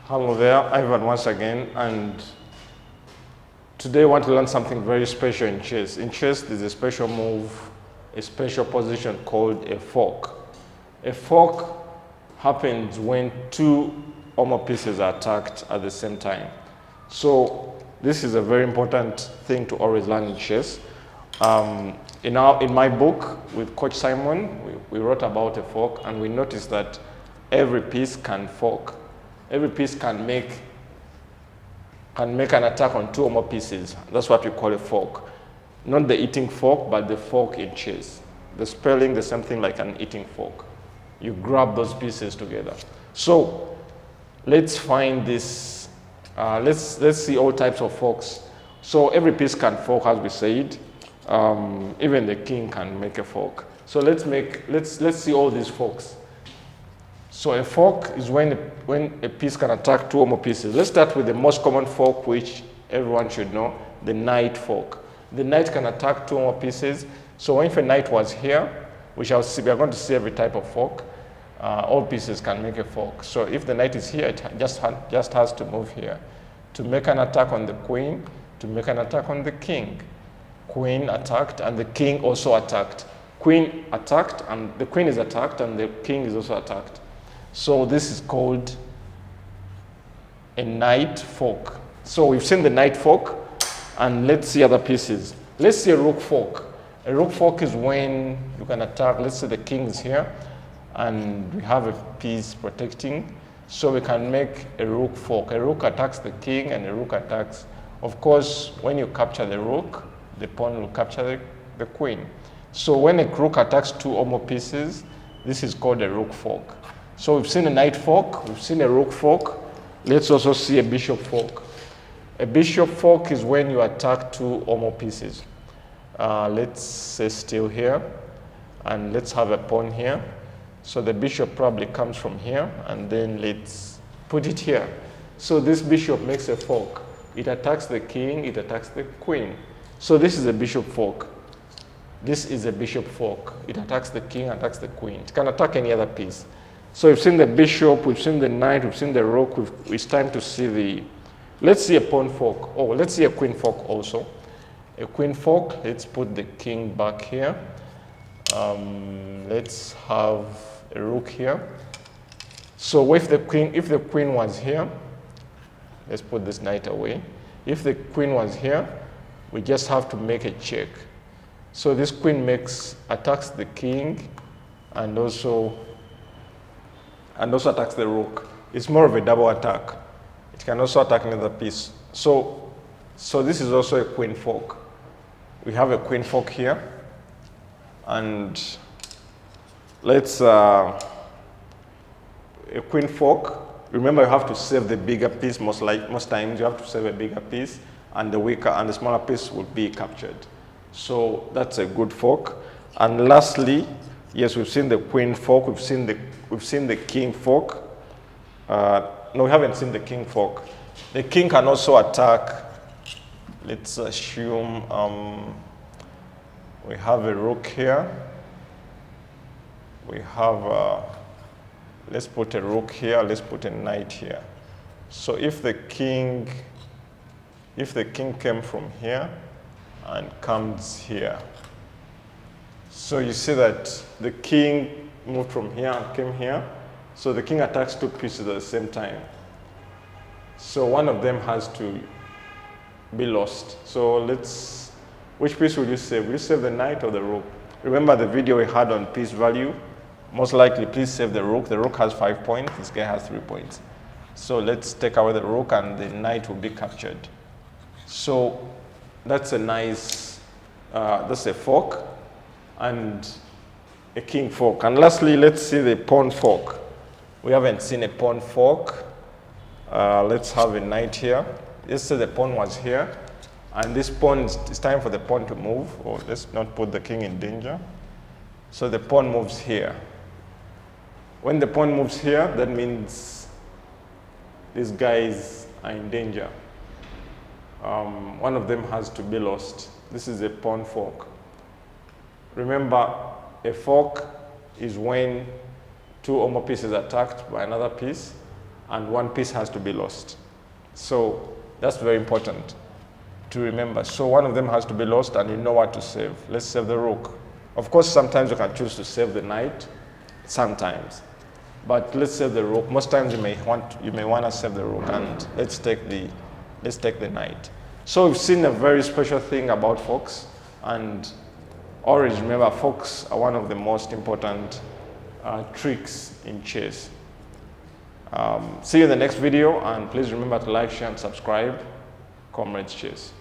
Hello there, Ivan once again, and today I want to learn something very special in chess. In chess, there's a special move, a special position called a fork. A fork happens when two or more pieces are attacked at the same time. So this is a very important thing to always learn in chess. In my book with Coach Simon, we wrote about a fork, and we noticed that every piece can fork. Every piece can make an attack on two or more pieces. That's what we call a fork. Not the eating fork, but the fork in chess. The spelling, the same thing like an eating fork. You grab those pieces together. So let's find this. Let's see all types of forks. So every piece can fork, as we said. Even the king can make a fork. So let's see all these forks. So a fork is when a piece can attack two or more pieces. Let's start with the most common fork, which everyone should know, the knight fork. The knight can attack two or more pieces. So if a knight was here, we are going to see every type of fork. All pieces can make a fork. So if the knight is here, it just has to move here to make an attack on the queen, to make an attack on the king. Queen attacked and the king also attacked. Queen attacked and the queen is attacked and the king is also attacked. So this is called a knight fork. So we've seen the knight fork, and let's see other pieces. Let's see a rook fork. A rook fork is when you can attack, let's say the king is here, and we have a piece protecting, so we can make a rook fork. A rook attacks the king and a rook attacks. Of course, when you capture the rook, the pawn will capture the queen. So when a rook attacks two or more pieces, this is called a rook fork. So we've seen a knight fork, we've seen a rook fork. Let's also see a bishop fork. A bishop fork is when you attack two or more pieces. Let's say still here, and let's have a pawn here. So the bishop probably comes from here, and then let's put it here. So this bishop makes a fork. It attacks the king, it attacks the queen. So this is a bishop fork. This is a bishop fork. It attacks the king, attacks the queen. It can attack any other piece. So we've seen the bishop, we've seen the knight, we've seen the rook. It's time to see let's see a pawn fork. Oh, let's see a queen fork also. A queen fork, let's put the king back here. Let's have a rook here. So if the queen was here, let's put this knight away. If the queen was here, we just have to make a check. So this queen attacks the king and also attacks the rook. It's more of a double attack. It can also attack another piece. So this is also a queen fork. We have a queen fork here, and let's a queen fork. Remember, you have to save the bigger piece. Most times you have to save a bigger piece, and the smaller piece will be captured. So that's a good fork. And lastly, yes, we've seen the queen fork. We've seen the king fork. No, we haven't seen the king fork. The king can also attack. Let's assume we have a rook here. We have, let's put a rook here. Let's put a knight here. So if the king came from here and comes here, so you see that the king moved from here and came here. So the king attacks two pieces at the same time. So one of them has to be lost. So which piece will you save? Will you save the knight or the rook? Remember the video we had on piece value? Most likely, please save the rook. The rook has 5 points. This guy has 3 points. So let's take away the rook and the knight will be captured. So that's a nice, that's a fork and a king fork. And lastly, let's see the pawn fork. We haven't seen a pawn fork. Let's have a knight here. Let's say the pawn was here, and this pawn, it's time for the pawn to move. Or let's not put the king in danger. So the pawn moves here. When the pawn moves here, that means these guys are in danger. One of them has to be lost. This is a pawn fork. Remember, a fork is when two or more pieces are attacked by another piece, and one piece has to be lost. So that's very important to remember. So one of them has to be lost and you know what to save. Let's save the rook. Of course, sometimes you can choose to save the knight, sometimes. But let's save the rook. Most times you may want to save the rook, and let's take the knight. So we've seen a very special thing about forks, and always remember forks are one of the most important tricks in chess. See you in the next video, and please remember to like, share, and subscribe. Comrades Chess.